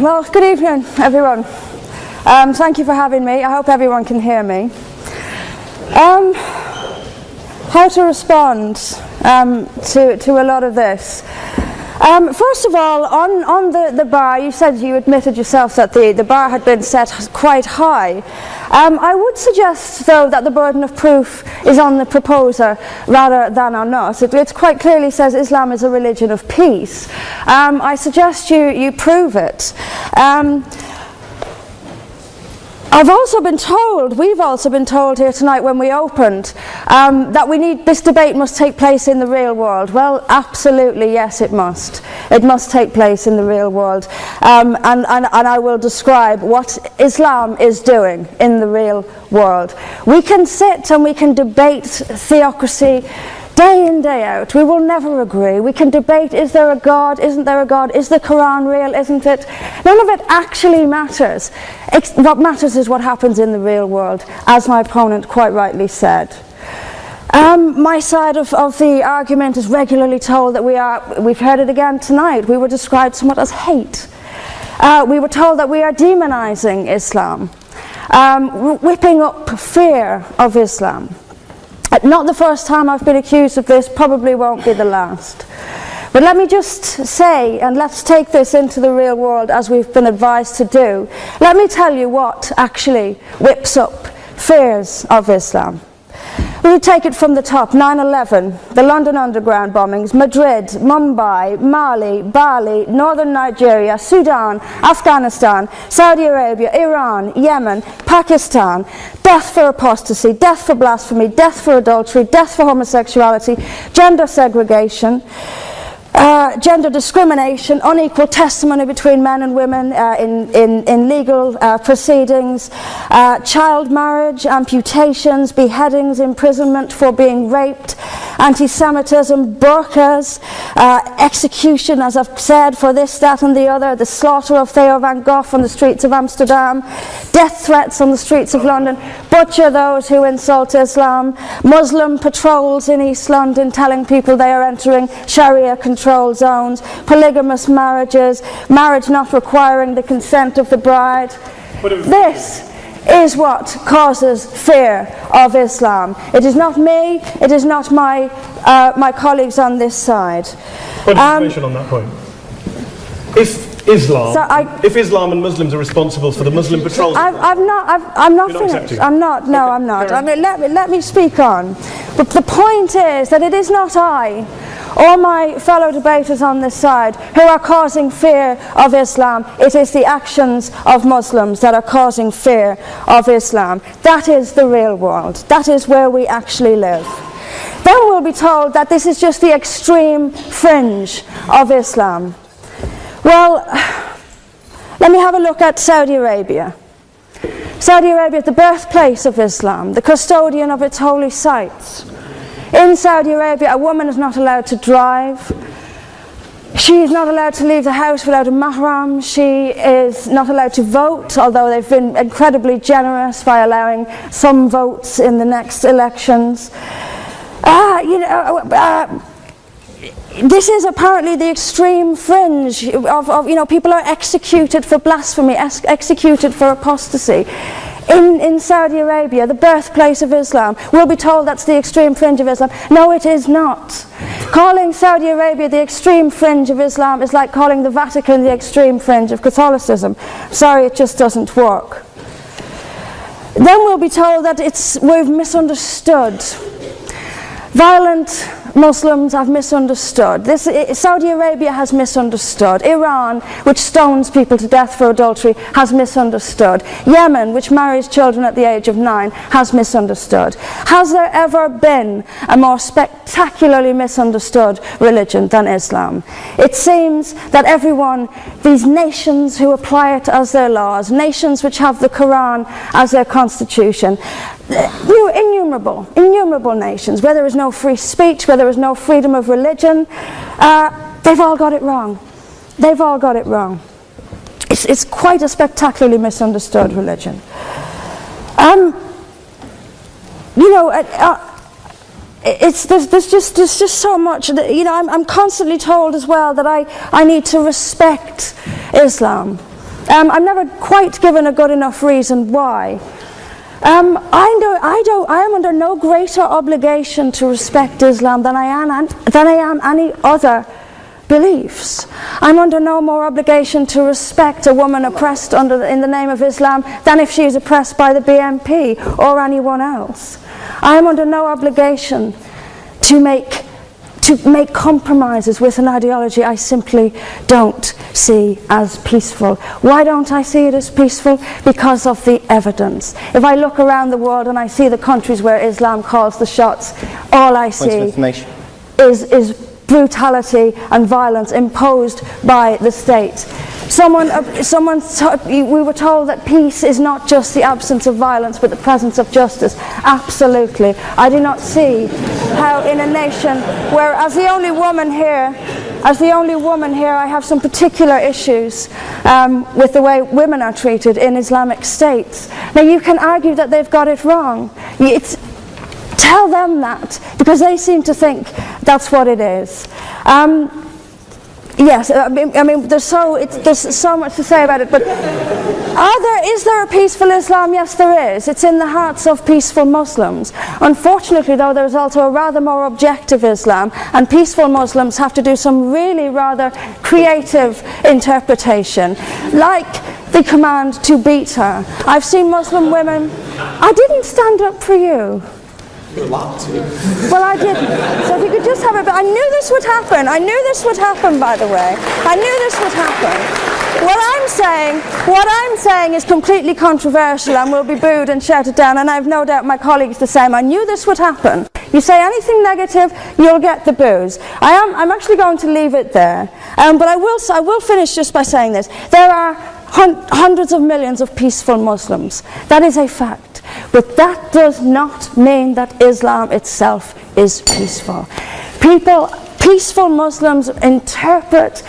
Well, good evening, everyone. Thank you for having me. I hope everyone can hear me. How to respond to a lot of this. First of all, on the bar, you said you admitted yourself that the bar had been set quite high. I would suggest, though, that the burden of proof is on the proposer rather than on us. It quite clearly says Islam is a religion of peace. I suggest you prove it. We've also been told here tonight when we opened that this debate must take place in the real world. Well, absolutely, yes, it must. It must take place in the real world. And I will describe what Islam is doing in the real world. We can sit and we can debate theocracy day in, day out. We will never agree. We can debate, is there a God, isn't there a God, is the Quran real, isn't it? None of it actually matters. What matters is what happens in the real world, as my opponent quite rightly said. My side of the argument is regularly told that we've heard it again tonight, we were described somewhat as hate. We were told that we are demonizing Islam, whipping up fear of Islam. Not the first time I've been accused of this, probably won't be the last. But let me just say, and let's take this into the real world as we've been advised to do. Let me tell you what actually whips up fears of Islam. We take it from the top: 9/11, the London Underground bombings, Madrid, Mumbai, Mali, Bali, northern Nigeria, Sudan, Afghanistan, Saudi Arabia, Iran, Yemen, Pakistan, death for apostasy, death for blasphemy, death for adultery, death for homosexuality, gender segregation, gender discrimination, unequal testimony between men and women in legal proceedings, child marriage, amputations, beheadings, imprisonment for being raped, anti-Semitism, burqas, execution, as I've said, for this, that and the other, the slaughter of Theo van Gogh on the streets of Amsterdam, death threats on the streets of London, butcher those who insult Islam, Muslim patrols in East London telling people they are entering Sharia controlled zones, polygamous marriages, marriage not requiring the consent of the bride. This is what causes fear of Islam. It is not me, it is not my colleagues on this side. What information on that point? If Islam and Muslims are responsible for the Muslim patrols, I'm not finished. I'm not. No, okay, I'm not. I mean, let me speak on. But the point is that it is not I or my fellow debaters on this side who are causing fear of Islam. It is the actions of Muslims that are causing fear of Islam. That is the real world. That is where we actually live. Then we'll be told that this is just the extreme fringe of Islam. Well, let me have a look at Saudi Arabia. Saudi Arabia, the birthplace of Islam, the custodian of its holy sites. In Saudi Arabia, a woman is not allowed to drive. She is not allowed to leave the house without a mahram. She is not allowed to vote, although they've been incredibly generous by allowing some votes in the next elections. This is apparently the extreme fringe of people are executed for blasphemy, executed for apostasy. In Saudi Arabia, the birthplace of Islam, we'll be told that's the extreme fringe of Islam. No, it is not. Calling Saudi Arabia the extreme fringe of Islam is like calling the Vatican the extreme fringe of Catholicism. Sorry, it just doesn't work. Then we'll be told that we've misunderstood. Violent Muslims have misunderstood. Saudi Arabia has misunderstood. Iran, which stones people to death for adultery, has misunderstood. Yemen, which marries children at the age of 9, has misunderstood. Has there ever been a more spectacularly misunderstood religion than Islam? It seems that these nations who apply it as their laws, nations which have the Quran as their constitution, innumerable nations, where there is no free speech, where there is no freedom of religion, they've all got it wrong. They've all got it wrong. It's quite a spectacularly misunderstood religion. There's just so much. I'm constantly told as well that I need to respect Islam. I'm never quite given a good enough reason why. I am under no greater obligation to respect Islam than I am any other beliefs. I'm under no more obligation to respect a woman oppressed in the name of Islam than if she is oppressed by the BNP or anyone else. I am under no obligation to make compromises with an ideology I simply don't see as peaceful. Why don't I see it as peaceful? Because of the evidence. If I look around the world and I see the countries where Islam calls the shots, all I see is brutality and violence imposed by the state. We were told that peace is not just the absence of violence but the presence of justice. Absolutely. I do not see how in a nation where, as the only woman here, I have some particular issues with the way women are treated in Islamic states. Now you can argue that they've got it wrong. Tell them that, because they seem to think that's what it is. Yes, I mean, there's so much to say about it, but is there a peaceful Islam? Yes, there is. It's in the hearts of peaceful Muslims. Unfortunately, though, there's also a rather more objective Islam, and peaceful Muslims have to do some really rather creative interpretation, like the command to beat her. I've seen Muslim women. I didn't stand up for you. You're allowed to. Well, I didn't. So if you could just have a bit. I knew this would happen. I knew this would happen, by the way. I knew this would happen. What I'm saying is completely controversial and will be booed and shouted down, and I have no doubt my colleagues the same. I knew this would happen. You say anything negative, you'll get the boos. I'm actually going to leave it there. But I will finish just by saying this. There are hundreds of millions of peaceful Muslims. That is a fact. But that does not mean that Islam itself is peaceful. Peaceful Muslims interpret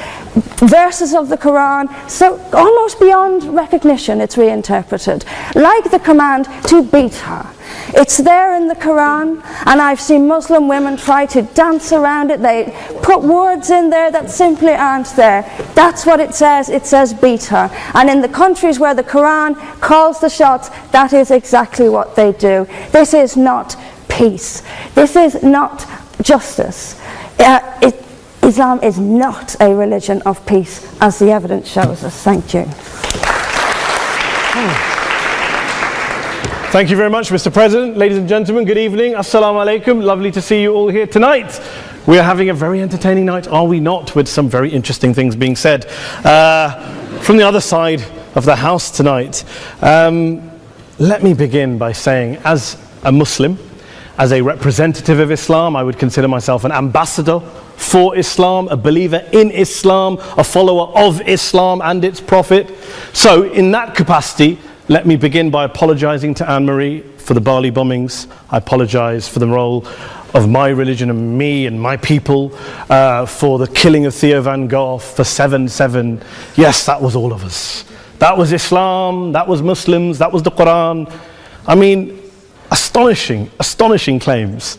verses of the Quran so almost beyond recognition it's reinterpreted. Like the command to beat her. It's there in the Quran, and I've seen Muslim women try to dance around it. They put words in there that simply aren't there. That's what it says beat her. And in the countries where the Quran calls the shots, that is exactly what they do. This is not peace. This is not justice. Islam is not a religion of peace, as the evidence shows us. Thank you. Thank you very much, Mr. President. Ladies and gentlemen, good evening. Assalamu alaikum. Lovely to see you all here tonight. We are having a very entertaining night, are we not, with some very interesting things being said from the other side of the house tonight. Let me begin by saying, as a Muslim, as a representative of Islam, I would consider myself an ambassador for Islam, a believer in Islam, a follower of Islam and its Prophet. So in that capacity, let me begin by apologizing to Anne-Marie for the Bali bombings. I apologize for the role of my religion and me and my people, for the killing of Theo van Gogh, for 7/7. Yes, that was all of us. That was Islam, that was Muslims, that was the Quran. I mean, astonishing claims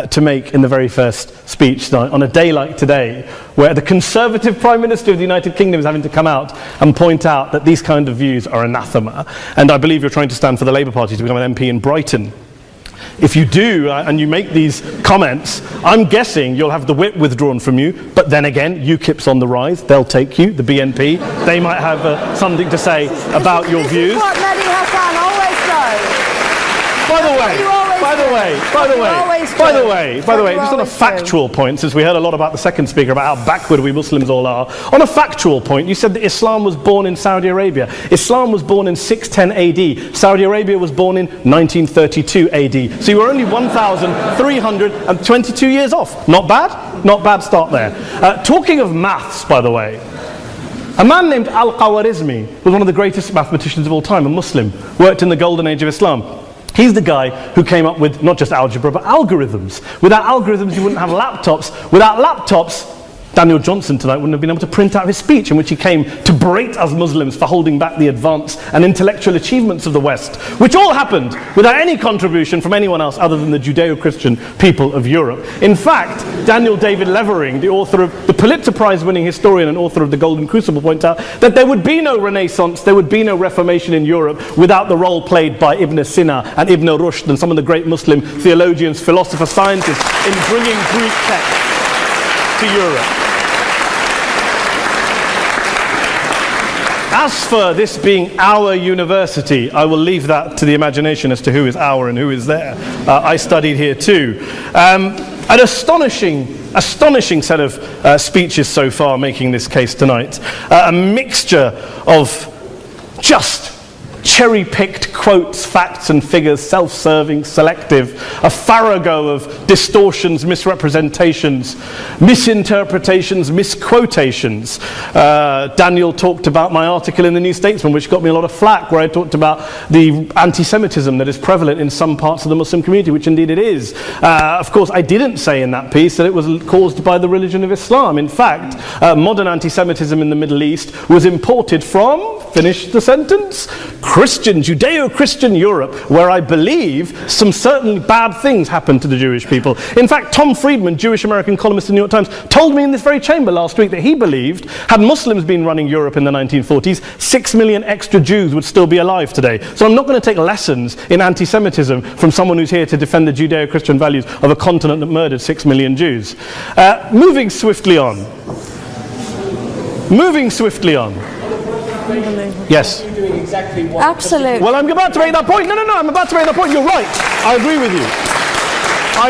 to make in the very first speech tonight, on a day like today, where the Conservative Prime Minister of the United Kingdom is having to come out and point out that these kind of views are anathema. And I believe you're trying to stand for the Labour Party to become an MP in Brighton. If you do, and you make these comments, I'm guessing you'll have the whip withdrawn from you, but then again, UKIP's on the rise, they'll take you, the BNP, they might have something to say about your views. This is what Mehdi Hassan always does. By the way, just on a factual point, since we heard a lot about the second speaker, about how backward we Muslims all are, on a factual point, you said that Islam was born in Saudi Arabia. Islam was born in 610 AD. Saudi Arabia was born in 1932 AD. So you were only 1,322 years off. Not bad? Not bad start there. Talking of maths, by the way, a man named Al-Khwarizmi was one of the greatest mathematicians of all time, a Muslim, worked in the golden age of Islam. He's the guy who came up with not just algebra, but algorithms. Without algorithms, you wouldn't have laptops. Without laptops, Daniel Johnson tonight wouldn't have been able to print out his speech in which he came to berate us Muslims for holding back the advance and intellectual achievements of the West, which all happened without any contribution from anyone else other than the Judeo-Christian people of Europe. In fact, Daniel David Levering, the author of the Pulitzer Prize-winning historian and author of The Golden Crucible, points out that there would be no Renaissance, there would be no Reformation in Europe without the role played by Ibn Sina and Ibn Rushd and some of the great Muslim theologians, philosophers, scientists in bringing Greek texts to Europe. As for this being our university, I will leave that to the imagination as to who is our and who is there. I studied here too. An astonishing set of speeches so far making this case tonight. A mixture of just cherry-picked quotes, facts and figures, self-serving, selective, a farrago of distortions, misrepresentations, misinterpretations, misquotations. Daniel talked about my article in the New Statesman, which got me a lot of flack, where I talked about the anti-Semitism that is prevalent in some parts of the Muslim community, which indeed it is. Of course, I didn't say in that piece that it was caused by the religion of Islam. In fact, modern anti-Semitism in the Middle East was imported from, finish the sentence, Christian, Judeo-Christian Europe, where I believe some certainly bad things happened to the Jewish people. In fact, Tom Friedman, Jewish-American columnist in the New York Times, told me in this very chamber last week that he believed, had Muslims been running Europe in the 1940s, 6 million extra Jews would still be alive today. So I'm not going to take lessons in anti-Semitism from someone who's here to defend the Judeo-Christian values of a continent that murdered 6 million Jews. Moving swiftly on. Yes. Absolutely. Well, I'm about to make that point. No, I'm about to make that point. You're right. I agree with you. I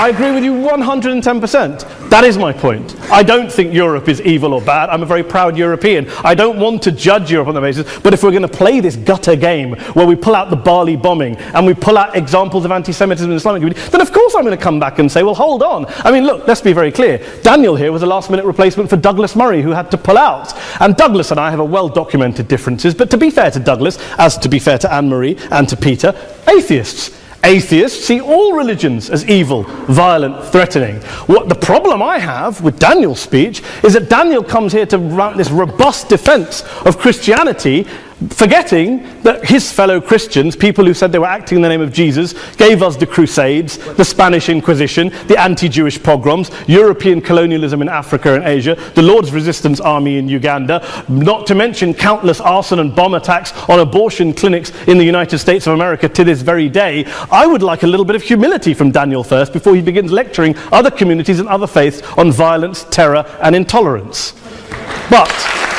agree with you 110%. That is my point. I don't think Europe is evil or bad. I'm a very proud European. I don't want to judge Europe on that basis, but if we're going to play this gutter game where we pull out the Bali bombing and we pull out examples of anti-Semitism in the Islamic community, then of course I'm going to come back and say, well, hold on. I mean, look, let's be very clear. Daniel here was a last-minute replacement for Douglas Murray, who had to pull out. And Douglas and I have a well-documented differences, but to be fair to Douglas, as to be fair to Anne-Marie and to Peter, atheists. Atheists see all religions as evil, violent, threatening. What the problem I have with Daniel's speech is that Daniel comes here to write this robust defense of Christianity, forgetting that his fellow Christians, people who said they were acting in the name of Jesus, gave us the Crusades, the Spanish Inquisition, the anti-Jewish pogroms, European colonialism in Africa and Asia, the Lord's Resistance Army in Uganda, not to mention countless arson and bomb attacks on abortion clinics in the United States of America to this very day. I would like a little bit of humility from Daniel first before he begins lecturing other communities and other faiths on violence, terror and intolerance. But,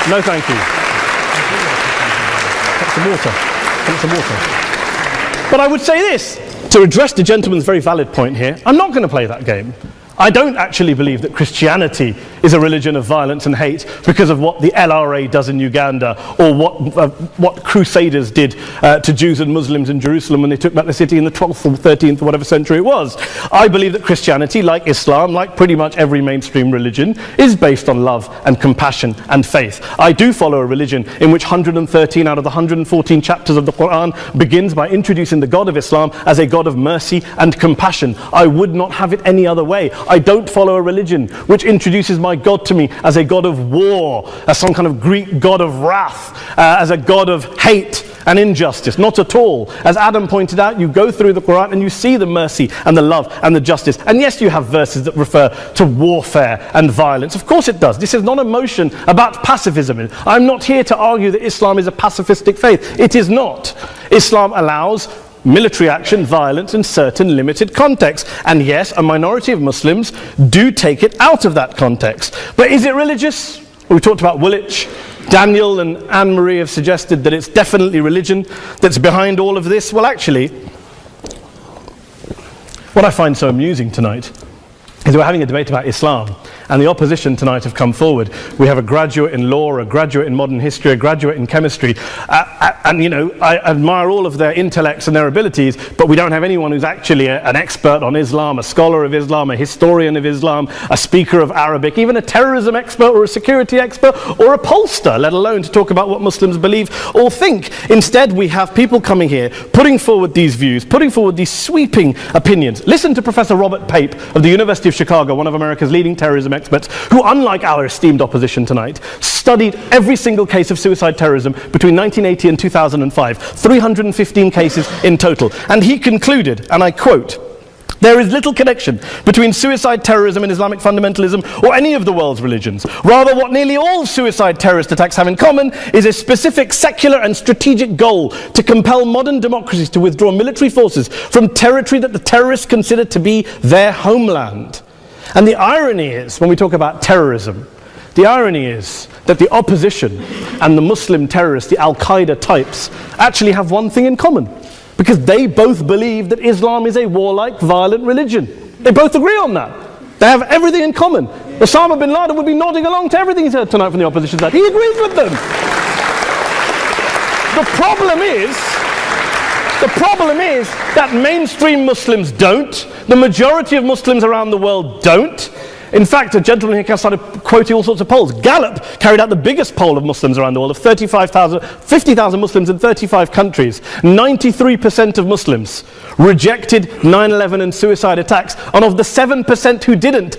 no thank you. Some water. But I would say this, to address the gentleman's very valid point here, I'm not going to play that game. I don't actually believe that Christianity is a religion of violence and hate because of what the LRA does in Uganda or what Crusaders did to Jews and Muslims in Jerusalem when they took back the city in the 12th or 13th or whatever century it was. I believe that Christianity, like Islam, like pretty much every mainstream religion, is based on love and compassion and faith. I do follow a religion in which 113 out of the 114 chapters of the Quran begins by introducing the God of Islam as a God of mercy and compassion. I would not have it any other way. I don't follow a religion which introduces my God to me as a God of war, as some kind of Greek God of wrath, as a God of hate and injustice. Not at all. As Adam pointed out, you go through the Quran and you see the mercy and the love and the justice. And yes, you have verses that refer to warfare and violence. Of course it does. This is not a motion about pacifism. I'm not here to argue that Islam is a pacifistic faith. It is not. Islam allows military action, violence in certain limited contexts. And yes, a minority of Muslims do take it out of that context. But is it religious? We talked about Woolwich. Daniel and Anne-Marie have suggested that it's definitely religion that's behind all of this. Well, actually, what I find so amusing tonight is we're having a debate about Islam, and the opposition tonight have come forward. We have a graduate in law, a graduate in modern history, a graduate in chemistry, and you know, I admire all of their intellects and their abilities, but we don't have anyone who's actually an expert on Islam, a scholar of Islam, a historian of Islam, a speaker of Arabic, even a terrorism expert or a security expert or a pollster, let alone to talk about what Muslims believe or think. Instead, we have people coming here, putting forward these views, putting forward these sweeping opinions. Listen to Professor Robert Pape of the University of of Chicago, one of America's leading terrorism experts, who, unlike our esteemed opposition tonight, studied every single case of suicide terrorism between 1980 and 2005, 315 cases in total. And he concluded, and I quote, "There is little connection between suicide terrorism and Islamic fundamentalism or any of the world's religions. Rather, what nearly all suicide terrorist attacks have in common is a specific secular and strategic goal to compel modern democracies to withdraw military forces from territory that the terrorists consider to be their homeland." And the irony is, when we talk about terrorism, the irony is that the opposition and the Muslim terrorists, the Al-Qaeda types, actually have one thing in common. Because they both believe that Islam is a warlike, violent religion. They both agree on that. They have everything in common. Osama bin Laden would be nodding along to everything he's heard tonight from the opposition side. He agrees with them. The problem is that mainstream Muslims don't. The majority of Muslims around the world don't. In fact, a gentleman here started quoting all sorts of polls. Gallup carried out the biggest poll of Muslims around the world, of 50,000 Muslims in 35 countries. 93% of Muslims rejected 9/11 and suicide attacks. And of the 7% who didn't,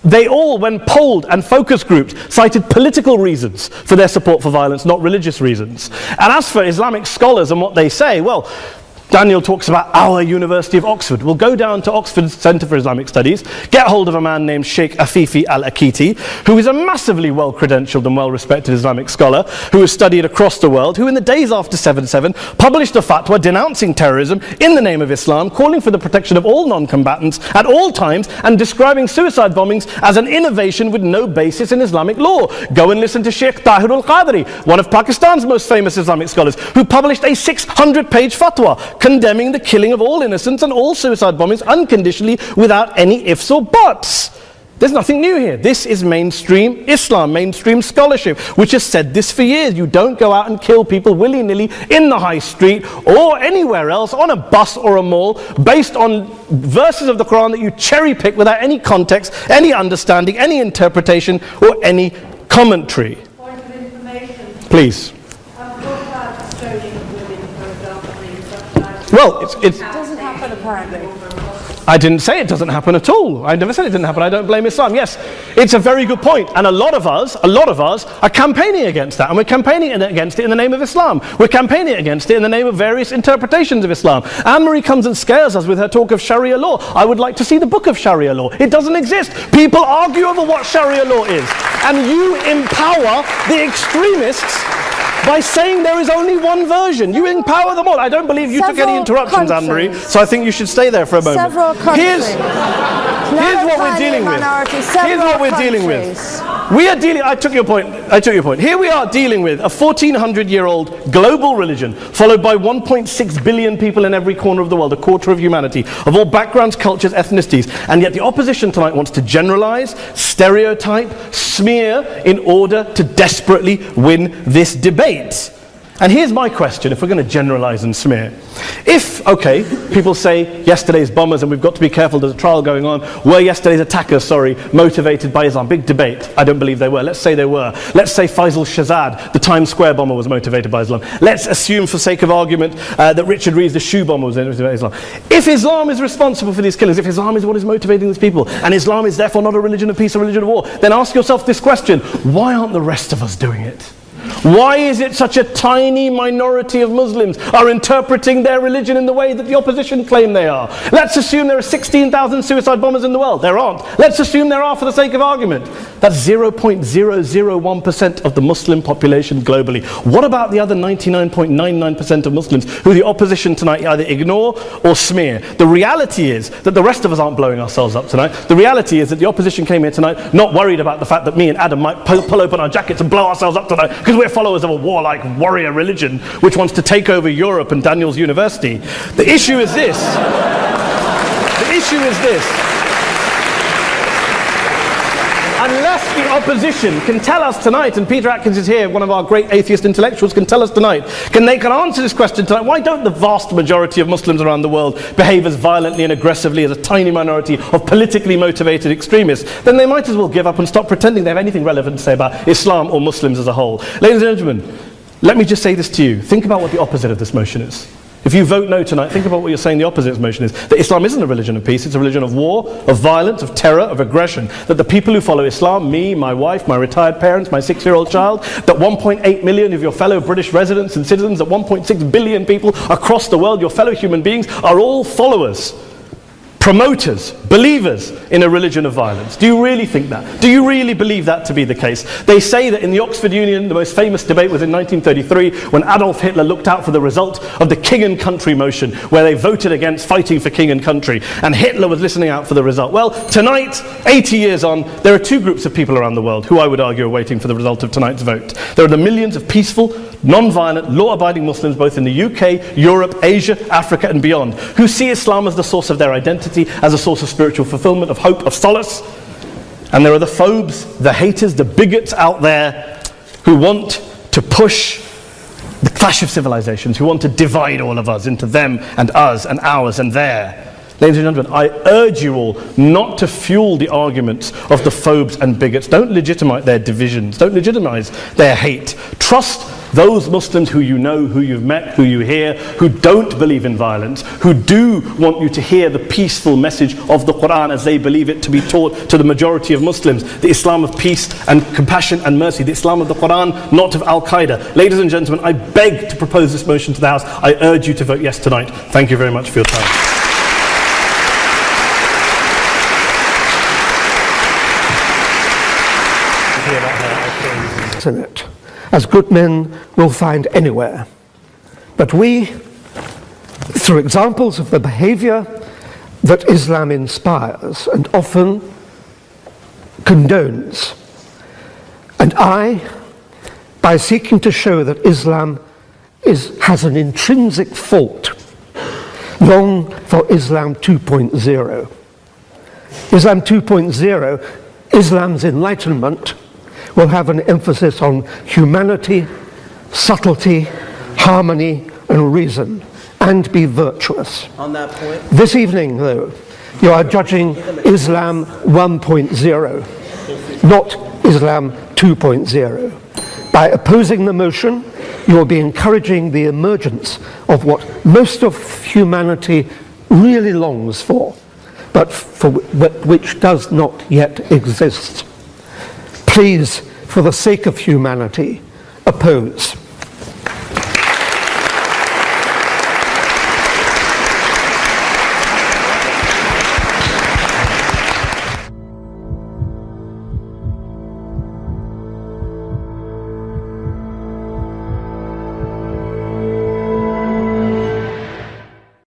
they all, when polled and focus grouped, cited political reasons for their support for violence, not religious reasons. And as for Islamic scholars and what they say, well, Daniel talks about our University of Oxford. We'll go down to Oxford's Centre for Islamic Studies, get hold of a man named Sheikh Afifi al-Akiti, who is a massively well-credentialed and well-respected Islamic scholar, who has studied across the world, who in the days after 7/7 published a fatwa denouncing terrorism in the name of Islam, calling for the protection of all non-combatants at all times, and describing suicide bombings as an innovation with no basis in Islamic law. Go and listen to Sheikh Tahir al-Qadri, one of Pakistan's most famous Islamic scholars, who published a 600-page fatwa condemning the killing of all innocents and all suicide bombings unconditionally without any ifs or buts. There's nothing new here. This is mainstream Islam, mainstream scholarship, which has said this for years. You don't go out and kill people willy-nilly in the high street or anywhere else, on a bus or a mall, based on verses of the Quran that you cherry-pick without any context, any understanding, any interpretation, or any commentary. Point of information. Please. Well, it doesn't happen apparently. I didn't say it doesn't happen at all. I never said it didn't happen. I don't blame Islam. Yes, it's a very good point. And a lot of us are campaigning against that. And we're campaigning against it in the name of Islam. We're campaigning against it in the name of various interpretations of Islam. Anne-Marie comes and scares us with her talk of Sharia law. I would like to see the book of Sharia law. It doesn't exist. People argue over what Sharia law is. And you empower the extremists by saying there is only one version. You empower them all. I don't believe you took any interruptions, Anne-Marie, so I think you should stay there for a moment. Several countries. Here's what we're dealing with. Here's what we're dealing with. We are dealing, I took your point. Here we are dealing with a 1400-year-old global religion, followed by 1.6 billion people in every corner of the world, a quarter of humanity, of all backgrounds, cultures, ethnicities. And yet the opposition tonight wants to generalize, stereotype, smear, in order to desperately win this debate. And here's my question, if we're going to generalize and smear. If, okay, people say yesterday's bombers, and we've got to be careful, there's a trial going on, were yesterday's attackers, motivated by Islam? Big debate. I don't believe they were. Let's say they were. Let's say Faisal Shahzad, the Times Square bomber, was motivated by Islam. Let's assume, for sake of argument, that Richard Reeves, the shoe bomber, was motivated by Islam. If Islam is responsible for these killings, if Islam is what is motivating these people, and Islam is therefore not a religion of peace, a religion of war, then ask yourself this question: why aren't the rest of us doing it? Why is it such a tiny minority of Muslims are interpreting their religion in the way that the opposition claim they are? Let's assume there are 16,000 suicide bombers in the world. There aren't. Let's assume there are for the sake of argument. That's 0.001% of the Muslim population globally. What about the other 99.99% of Muslims who the opposition tonight either ignore or smear? The reality is that the rest of us aren't blowing ourselves up tonight. The reality is that the opposition came here tonight not worried about the fact that me and Adam might pull open our jackets and blow ourselves up tonight because we're followers of a warlike warrior religion which wants to take over Europe and Daniel's university. The issue is this. Unless the opposition can tell us tonight, and Peter Atkins is here, one of our great atheist intellectuals, can tell us tonight, they can answer this question tonight: why don't the vast majority of Muslims around the world behave as violently and aggressively as a tiny minority of politically motivated extremists? Then they might as well give up and stop pretending they have anything relevant to say about Islam or Muslims as a whole. Ladies and gentlemen, let me just say this to you. Think about what the opposite of this motion is. If you vote no tonight, think about what you're saying the opposite motion is. That Islam isn't a religion of peace, it's a religion of war, of violence, of terror, of aggression. That the people who follow Islam, me, my wife, my retired parents, my 6-year-old child, that 1.8 million of your fellow British residents and citizens, that 1.6 billion people across the world, your fellow human beings, are all followers, promoters, believers in a religion of violence. Do you really think that? Do you really believe that to be the case? They say that in the Oxford Union, the most famous debate was in 1933 when Adolf Hitler looked out for the result of the King and Country motion, where they voted against fighting for king and country, and Hitler was listening out for the result. Well, tonight, 80 years on, there are two groups of people around the world who I would argue are waiting for the result of tonight's vote. There are the millions of peaceful, non-violent, law-abiding Muslims both in the UK, Europe, Asia, Africa and beyond, who see Islam as the source of their identity, as a source of spiritual fulfillment, of hope, of solace. And there are the phobes, the haters, the bigots out there who want to push the clash of civilizations, who want to divide all of us into them and us and ours and their. Ladies and gentlemen, I urge you all not to fuel the arguments of the phobes and bigots. Don't legitimize their divisions. Don't legitimize their hate. Trust those Muslims who you know, who you've met, who you hear, who don't believe in violence, who do want you to hear the peaceful message of the Quran as they believe it to be taught to the majority of Muslims, the Islam of peace and compassion and mercy, the Islam of the Quran, not of Al-Qaeda. Ladies and gentlemen, I beg to propose this motion to the House. I urge you to vote yes tonight. Thank you very much for your time. In it, as good men will find anywhere. But we, through examples of the behavior that Islam inspires and often condones, and by seeking to show that Islam has an intrinsic fault, long for Islam 2.0. Islam 2.0, Islam's enlightenment, will have an emphasis on humanity, subtlety, harmony, and reason, and be virtuous. On that point, this evening, though, you are judging Islam 1.0, not Islam 2.0. By opposing the motion, you will be encouraging the emergence of what most of humanity really longs for, but which does not yet exist. Please, for the sake of humanity, oppose.